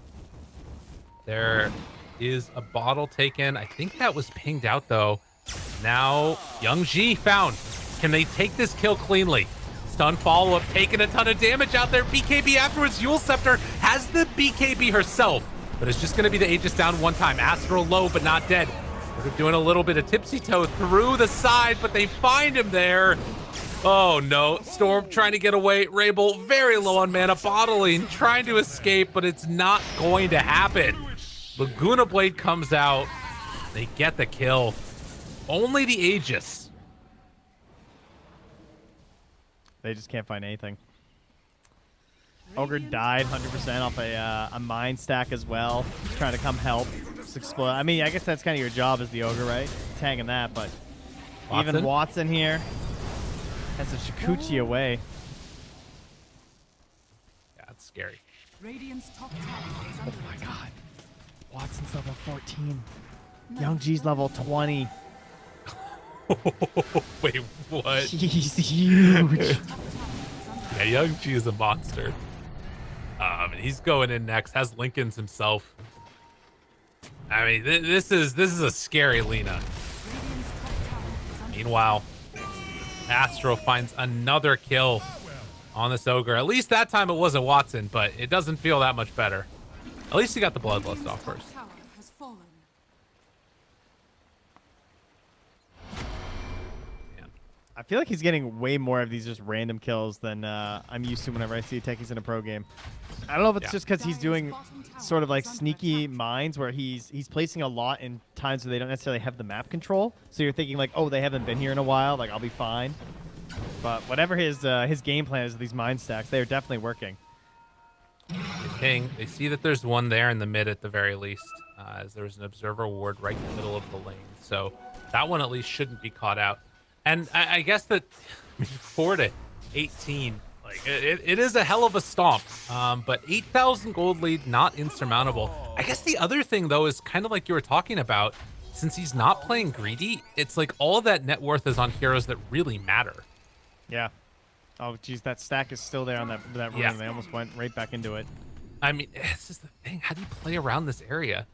There is a bottle taken. I think that was pinged out, though. Now, Young Ji found. Can they take this kill cleanly? Stun follow-up, taking a ton of damage out there. BKB afterwards. Yule Scepter has the BKB herself, but it's just going to be the Aegis down one time. Astral low, but not dead. They're doing a little bit of tipsy-toe through the side, but they find him there. Oh no, Storm trying to get away. Rabel very low on mana, bottling, trying to escape, but it's not going to happen. Laguna Blade comes out. They get the kill. Only the Aegis. They just can't find anything. Ogre died 100% off a mine stack as well. He's trying to come help. Just explode. I mean, I guess that's kind of your job as the Ogre, right? Tagging that, but even Watson here has a Shikuchi away. Yeah, it's scary. Radiant's top tower is Oh under my attack. god. Watson's level 14. Young G's level 20. Wait, what? He's huge. Yeah, Young G is a monster. And he's going in next. Has Lincoln's himself. I mean, this is a scary Lina. Meanwhile, Astro finds another kill on this ogre. At least that time it wasn't Watson, but it doesn't feel that much better. At least he got the bloodlust off first. Tower has fallen. I feel like he's getting way more of these just random kills than I'm used to whenever I see techies in a pro game. I don't know if it's just because he's doing sort of like sneaky mines where he's placing a lot in times where they don't necessarily have the map control. So you're thinking like, oh, they haven't been here in a while, like I'll be fine. But whatever his game plan is with these mine stacks, they are definitely working. They ping. They see that there's one there in the mid at the very least, as there's an observer ward right in the middle of the lane. So that one at least shouldn't be caught out. And I guess that 4 to 18, like it is a hell of a stomp. But 8,000 gold lead, not insurmountable. I guess the other thing though is kind of like you were talking about. Since he's not playing greedy, it's like all of that net worth is on heroes that really matter. Yeah. Oh, geez, that stack is still there on that room. Yeah. They almost went right back into it. I mean, this is the thing. How do you play around this area?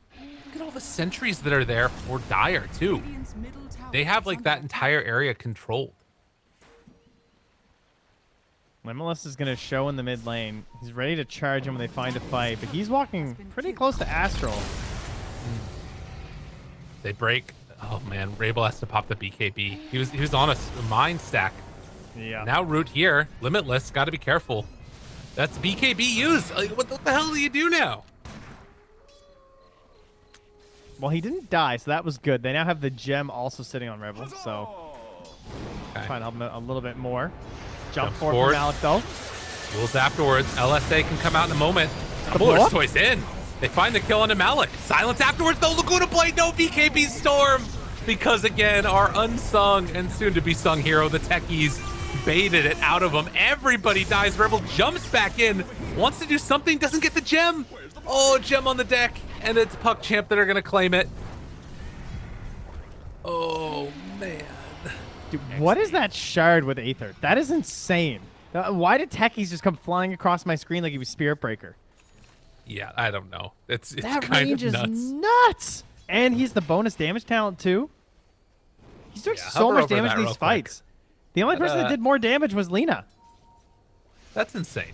Look at all the sentries that are there for Dire too. Radiant's middle tower They have is like under that entire area controlled. Limitless is going to show in the mid lane. He's ready to charge him when they find a fight, but he's walking pretty close to Astral. They break. Oh man, Rabel has to pop the BKB. He was on a mine stack. Yeah. Now root here. Limitless, got to be careful. That's BKB used. Like, what the hell do you do now? Well, he didn't die, so that was good. They now have the gem also sitting on Rebel, so Okay. trying to help him a little bit more. Jump Jumps forward forward. from Malik, though. Duels afterwards. LSA can come out in a moment. a blow Buller's up? choice in. They find the kill on Malik. Silence afterwards, though. Laguna Blade, no BKB Storm. Because again, our unsung and soon to be sung hero, the techies, baited it out of him. Everybody dies. Rebel jumps back in, wants to do something, doesn't get the gem. Oh, gem on the deck. And it's PuckChamp that are going to claim it. Oh, man. Dude, what is that shard with Aether? That is insane. Why did techies just come flying across my screen like he was Spirit Breaker? Yeah, I don't know. It's That kind range of is nuts. nuts. And he's the bonus damage talent, too. He's doing Yeah, so hover much over damage that in real these quick. fights. The only person that did more damage was Lina. That's insane.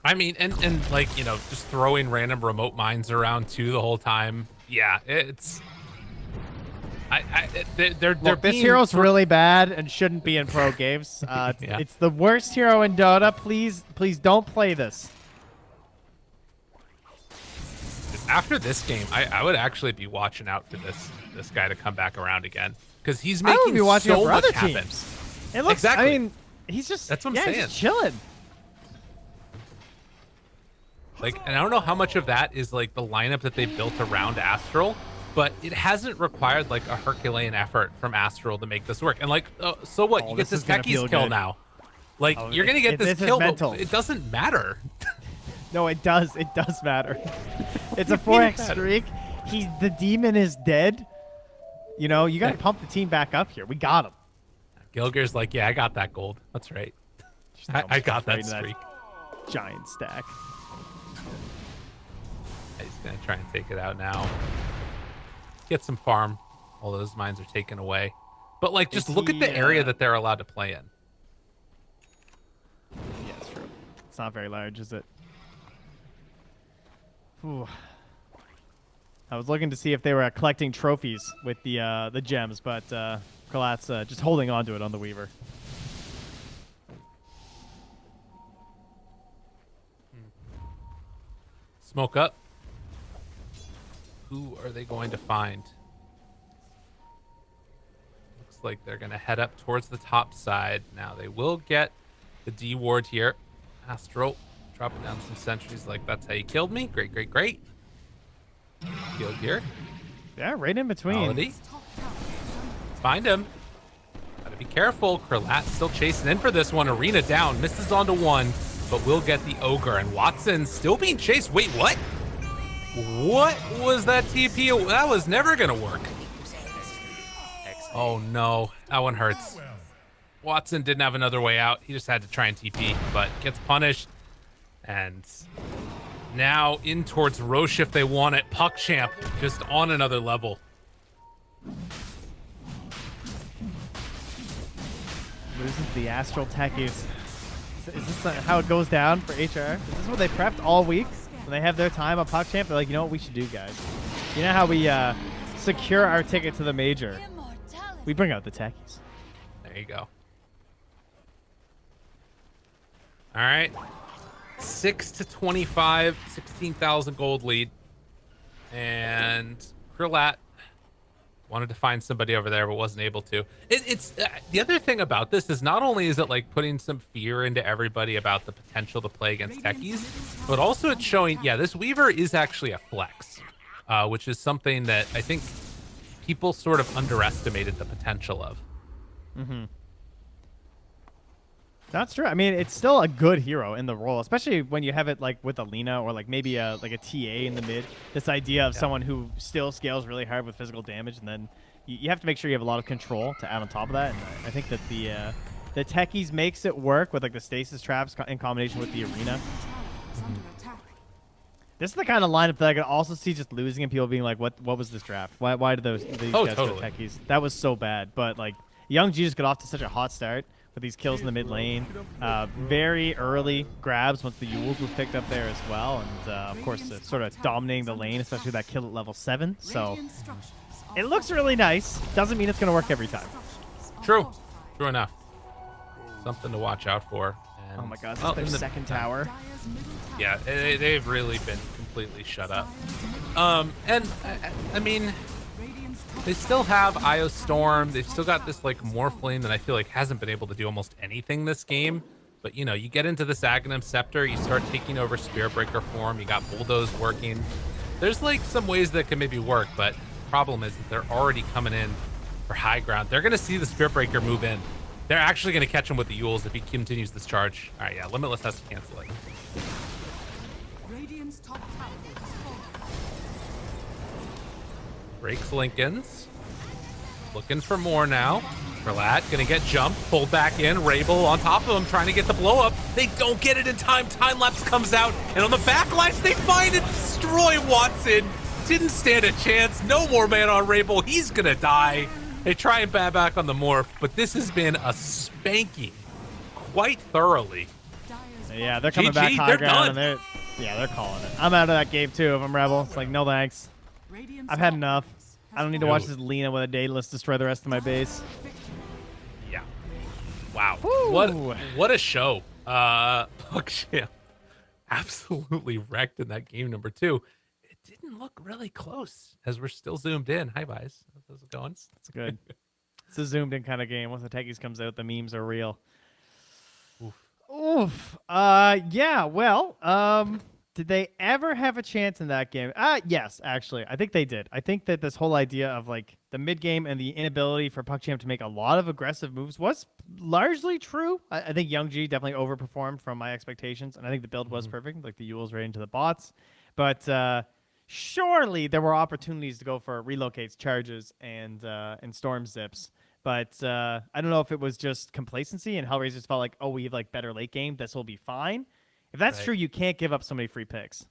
I mean, and like, you know, just throwing random remote mines around too the whole time. Yeah, it's. They're Look, this being hero's sort- really bad and shouldn't be in pro games. Yeah. It's the worst hero in Dota. Please don't play this. After this game, I would actually be watching out for this guy to come back around again because he's I would making be watching so out for much other happen. teams. It looks. Exactly. I mean, he's just. That's what I'm yeah, saying. He's just chilling. Like, and I don't know how much of that is like the lineup that they built around Astral, but it hasn't required like a Herculean effort from Astral to make this work. And like, so what? Oh, You get this is this gonna Techies feel kill good. now. Like, Oh, you're gonna get this this is kill, mental. but it doesn't matter. No, it does. It does matter. It's a What do you mean it 4x matters? streak. The demon is dead. You know, you got to pump the team back up here. We got him. Gilger's like, yeah, I got that gold. That's right. Just I almost got that right into streak. Giant stack. He's gonna try and take it out now. Get some farm. All those mines are taken away. But like, just Is look at the he, area that they're allowed to play in. Yeah, it's true. It's not very large, is it? Whew. I was looking to see if they were collecting trophies with the gems, but Kralat's just holding on to it on the Weaver. Smoke up. Who are they going to find? Looks like they're going to head up towards the top side. Now they will get the D ward here. Astro dropping down some sentries like that's how you killed me. Great, great, great. Killed here. Yeah, right in between. Quality. Find him. Gotta Be careful. Krlat still chasing in for this one. Arena down. Misses onto one, but will get the Ogre. And Watson still being chased. Wait, what? What was that TP? That was never going to work. Oh, no. That one hurts. Watson didn't have another way out. He just had to try and TP, but gets punished. And now in towards Roche if they want it. PuckChamp just on another level. Losing to the Astral Techies. Is this how it goes down for HR? Is this what they prepped all week? When they have their time on PuckChamp, they're like, you know what we should do, guys? You know how we secure our ticket to the major? We bring out the Techies. There you go. All right. 6 to 25, 16,000 gold lead. And Krlat wanted to find somebody over there, but wasn't able to. It's the other thing about this is not only is it like putting some fear into everybody about the potential to play against techies, but also it's showing, yeah, this Weaver is actually a flex, which is something that I think people sort of underestimated the potential of. Mm-hmm. That's true. I mean, it's still a good hero in the role, especially when you have it like with Alina or like maybe a TA in the mid. This idea of someone who still scales really hard with physical damage, and then you have to make sure you have a lot of control to add on top of that. And I think that the techies makes it work with like the stasis traps in combination with the arena. This is the kind of lineup that I could also see just losing and people being like, "What was this draft? Why did these guys go techies? That was so bad." But like Young G just got off to such a hot start with these kills in the mid lane. Very early grabs once the Yules was picked up there as well. And of course, sort of dominating the lane, especially that kill at level 7. So it looks really nice. Doesn't mean it's going to work every time. True. True enough. Something to watch out for. And, oh my god, that's their second tower. Yeah, they've really been completely shut up. And I mean, they still have Io Storm. They've still got this like Morphling that I feel like hasn't been able to do almost anything this game. But you know, you get into this Aghanim Scepter, you start taking over Spiritbreaker form. You got Bulldoze working. There's like some ways that can maybe work, but the problem is that they're already coming in for high ground. They're gonna see the Spiritbreaker move in. They're actually gonna catch him with the Yules if he continues this charge. All right, yeah, Limitless has to cancel it. Breaks Lincoln's. Looking for more now. Krlat gonna get jumped, pulled back in. Rabel on top of him, trying to get the blow up. They don't get it in time. Time lapse comes out, and on the backlash, they find and destroy Watson. Didn't stand a chance. No more man on Rabel. He's gonna die. They try and bat back on the morph, but this has been a spanking quite thoroughly. Yeah, they're coming back high ground, and they're calling it. I'm out of that game too if I'm Rebel. It's like, no thanks. I've had enough. I don't need to watch this Lina with a Daedalus destroy the rest of my base. Yeah. Wow. Woo. What a show. PuckChamp absolutely wrecked in that game number 2. It didn't look really close as we're still zoomed in. Hi, Vice. How's it going? That's good. It's a zoomed in kind of game. Once the techies comes out, the memes are real. Oof. Yeah, well, did they ever have a chance in that game? Yes, actually. I think they did. I think that this whole idea of like the mid game and the inability for PuckChamp to make a lot of aggressive moves was largely true. I think Young G definitely overperformed from my expectations, and I think the build was perfect, like the Yules right into the bots. But surely there were opportunities to go for relocates, charges, and storm zips. But I don't know if it was just complacency and HellRaisers felt like, oh, we have like better late game. This will be fine. If that's true, you can't give up so many free picks.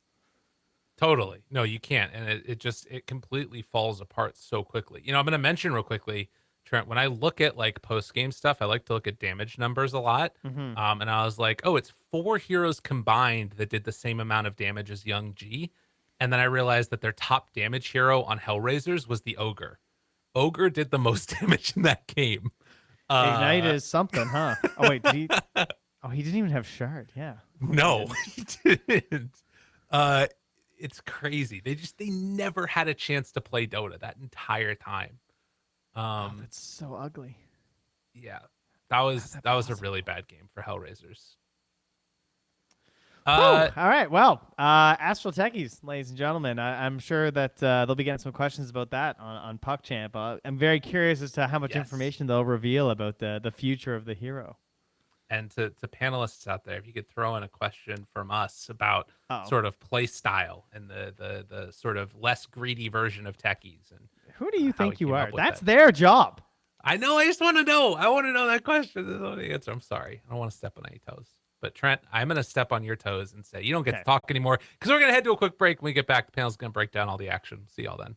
Totally. No, you can't. And it completely falls apart so quickly. You know, I'm going to mention real quickly, Trent, when I look at like post-game stuff, I like to look at damage numbers a lot. And I was like, oh, it's 4 heroes combined that did the same amount of damage as Young G. And then I realized that their top damage hero on HellRaisers was the Ogre. Ogre did the most damage in that game. Ignite is something, huh? Oh, wait, did he... Oh, he didn't even have Shard. Yeah. No, he didn't. It's crazy. They never had a chance to play Dota that entire time. That's so ugly. Yeah, that was a really bad game for HellRaisers. All right. Well, Astral Techies, ladies and gentlemen, I'm sure that they'll be getting some questions about that on PuckChamp. I'm very curious as to how much information they'll reveal about the future of the hero. And to panelists out there, if you could throw in a question from us about sort of play style and the sort of less greedy version of techies. And who do you think you are? That's that. their job. I know. I just want to know. I want to know that question. That's not the answer. I'm sorry. I don't want to step on any toes. But Trent, I'm going to step on your toes and say you don't get to talk anymore because we're going to head to a quick break. When we get back, the panel's going to break down all the action. See y'all then.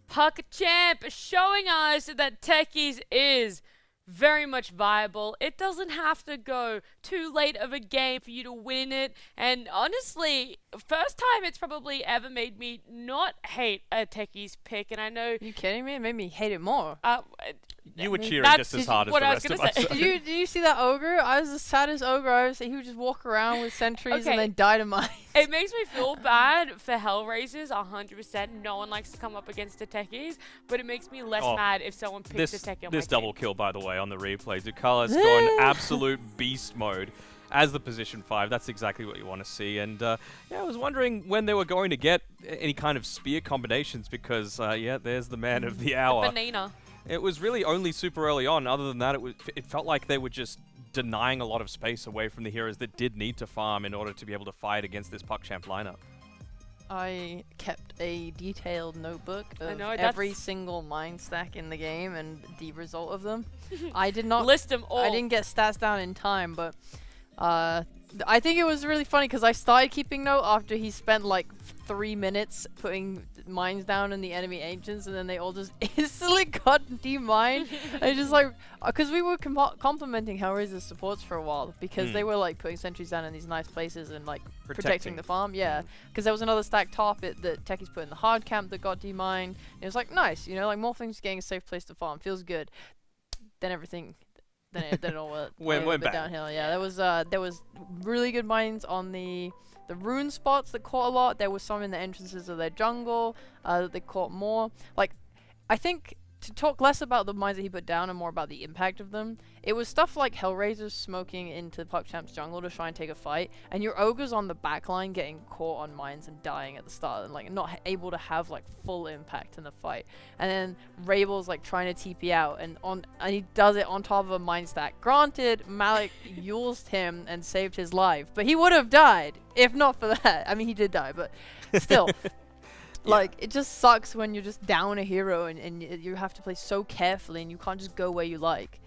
PuckChamp showing us that Techies is very much viable. It doesn't have to go too late of a game for you to win it. And honestly, first time it's probably ever made me not hate a Techies pick. And I know... Are you kidding me? It made me hate it more. You were cheering just as hard as the rest of us. Did you see that ogre? I was the saddest ogre I was. He would just walk around with sentries and then die to mine. It makes me feel bad for HellRaisers 100%. No one likes to come up against the Techies, but it makes me less mad if someone picks a Techie on my This double team. kill, by the way, on the replay. Ducala's gone absolute beast mode as the position 5. That's exactly what you want to see. And I was wondering when they were going to get any kind of spear combinations because, there's the man of the hour. Banana. It was really only super early on. Other than that, it felt like they were just denying a lot of space away from the heroes that did need to farm in order to be able to fight against this PuckChamp lineup. I kept a detailed notebook of every single mine stack in the game and the result of them. I did not list them all. I didn't get stats down in time, but I think it was really funny because I started keeping note after he spent like 3 minutes putting mines down in the enemy ancients, and then they all just instantly got demined. And just like, because we were complimenting HellRaisers supports for a while because they were like putting sentries down in these nice places and like protecting the farm. Yeah, because there was another stack top that Techies put in the hard camp that got demined. It was like nice, you know, like Morphling's getting a safe place to farm, feels good. Then everything. Then it all went downhill. Yeah, there was really good mines on the rune spots that caught a lot. There was some in the entrances of their jungle that they caught more. Like, I think to talk less about the mines that he put down and more about the impact of them, it was stuff like HellRaisers smoking into PuckChamp's jungle to try and take a fight, and your ogres on the backline getting caught on mines and dying at the start and like not able to have like full impact in the fight. And then Rabel's like trying to TP out and he does it on top of a mine stack. Granted, Malik used him and saved his life, but he would have died if not for that. I mean, he did die, but still. Like, it just sucks when you're just down a hero and you have to play so carefully and you can't just go where you like.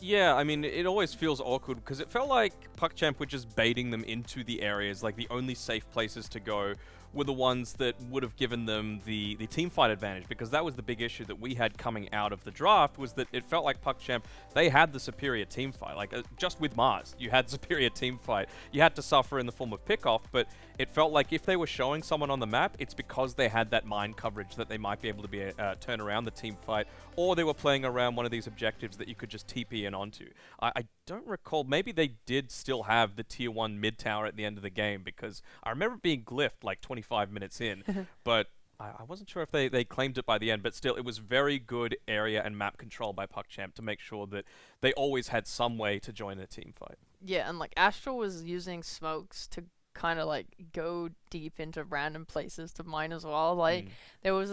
Yeah, I mean, it always feels awkward because it felt like PuckChamp were just baiting them into the areas, like the only safe places to go were the ones that would have given them the team fight advantage, because that was the big issue that we had coming out of the draft, was that it felt like PuckChamp, they had the superior team fight. Like, just with Mars, you had superior team fight. You had to suffer in the form of pickoff, but it felt like if they were showing someone on the map, it's because they had that mine coverage that they might be able to turn around the team fight, or they were playing around one of these objectives that you could just TP in onto. I don't recall, maybe they did still have the tier 1 mid tower at the end of the game, because I remember being glyphed like 25 minutes in, but I wasn't sure if they claimed it by the end, but still, it was very good area and map control by PuckChamp to make sure that they always had some way to join a team fight. Yeah, and like Astral was using smokes to kind of like go deep into random places to mine as well. Like there was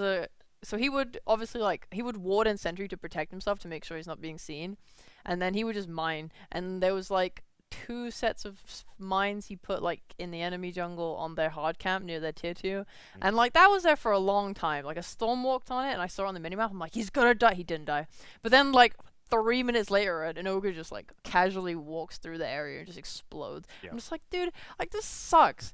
so he would obviously he would ward and sentry to protect himself to make sure he's not being seen, and then he would just mine, and there was like 2 sets of mines he put like in the enemy jungle on their hard camp near their tier 2, and like that was there for a long time. Like a storm walked on it and I saw it on the minimap, I'm like, he's gonna die. He didn't die, but then like 3 minutes later an ogre just like casually walks through the area and just explodes. I'm just like, dude, like this sucks.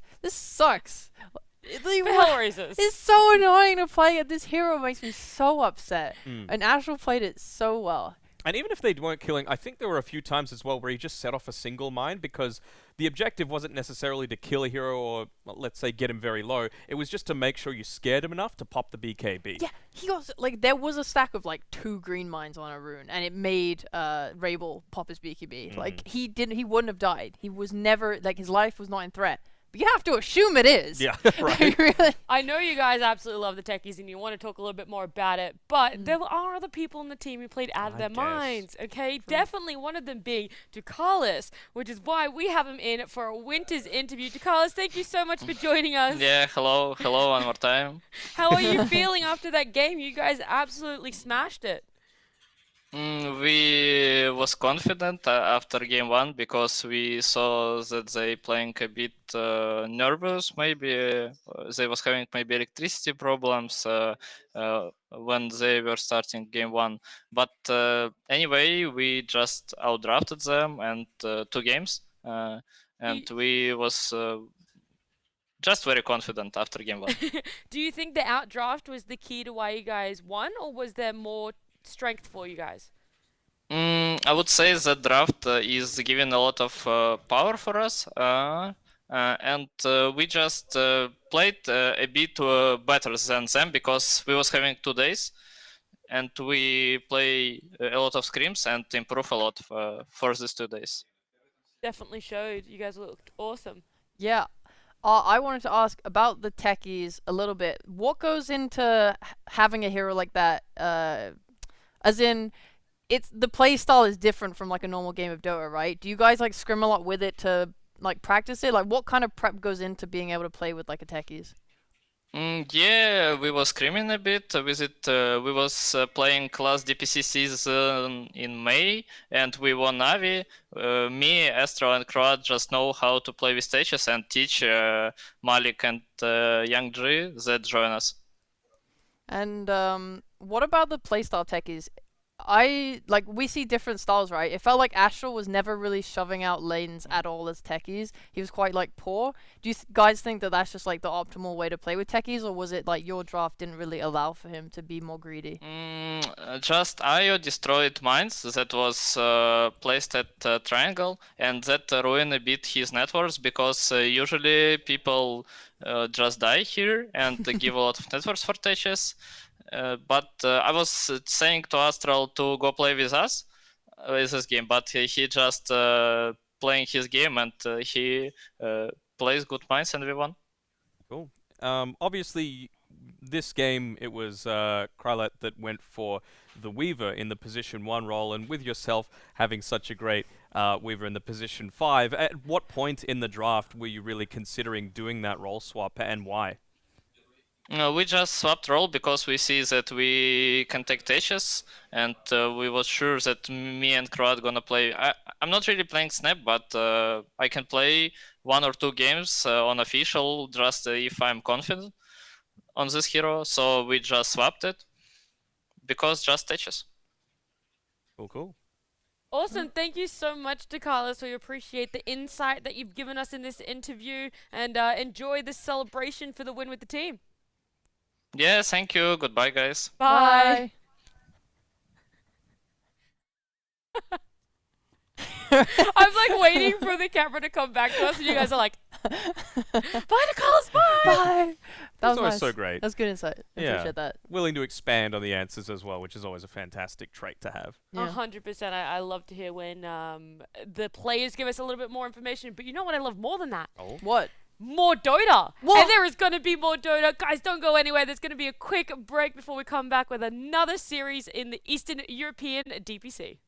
HellRaisers. It's so annoying to play it. This hero makes me so upset, and Astral played it so well. And even if they weren't killing, I think there were a few times as well where he just set off a single mine, because the objective wasn't necessarily to kill a hero or, well, let's say, get him very low. It was just to make sure you scared him enough to pop the BKB. Yeah, he got, like, there was a stack of, like, 2 green mines on a rune, and it made Rabel pop his BKB. Like, he wouldn't have died. He was never, like, his life was not in threat. but you have to assume it is. Yeah, Like, right. really. I know you guys absolutely love the techies and you want to talk a little bit more about it, but there are other people on the team who played out of I their guess. minds, okay? Definitely one of them being Ducalis, which is why we have him in for a winter's interview. Ducalis, thank you so much for joining us. Yeah, hello one more time. How are you feeling after that game? You guys absolutely smashed it. We was confident after game one because we saw that they playing a bit nervous. Maybe they was having maybe electricity problems when they were starting game one. But anyway, we just outdrafted them and 2 games, and we was just very confident after game one. Do you think the outdraft was the key to why you guys won, or was there more strength for you guys? I would say the draft is giving a lot of power for us, and we just played a bit better than them because we was having 2 days, and we play a lot of scrims and improve a lot for these 2 days. Definitely showed. You guys looked awesome. Yeah. I wanted to ask about the techies a little bit. What goes into having a hero like that? As in, it's the play style is different from like a normal game of Dota, right? Do you guys like scrim a lot with it to like practice it? Like, what kind of prep goes into being able to play with like a techies? Yeah, we was screaming a bit with it. We was playing class DPC season in May, and we won Navi. Me, Astro, and Croat just know how to play with stages and teach Malik and Young G that join us. And what about the playstyle techies? We see different styles, right? It felt like Astral was never really shoving out lanes at all as techies. He was quite like poor. Do you guys think that that's just like the optimal way to play with techies, or was it like your draft didn't really allow for him to be more greedy? Just IO destroyed mines that was placed at Triangle, and that ruined a bit his networks because usually people just die here and give a lot of networks for techies. But I was saying to Astral to go play with us with this game, but he just playing his game and he plays good minds and we won. Cool. Obviously, this game, it was Krylet that went for the Weaver in the position 1 role, and with yourself having such a great Weaver in the position 5, at what point in the draft were you really considering doing that role swap, and why? We just swapped role because we see that we can take Teches, and we was sure that me and Croat gonna play. I'm not really playing Snap, but I can play 1 or 2 games on official just if I'm confident on this hero. So we just swapped it because just Teches. Cool. Awesome. Thank you so much, Ducalis. We appreciate the insight that you've given us in this interview, and enjoy this celebration for the win with the team. Yeah, thank you. Goodbye, guys. Bye. I'm like waiting for the camera to come back to us, and you guys are like, "Bye, Ducalis, bye." Bye. That That's was always nice. so great. That's good insight. I Yeah. appreciate that. Willing to expand on the answers as well, which is always a fantastic trait to have. Yeah. 100%. I love to hear when the players give us a little bit more information. But you know what I love more than that? Oh. What? More Dota. What? And there is going to be more Dota. Guys, don't go anywhere. There's going to be a quick break before we come back with another series in the Eastern European DPC.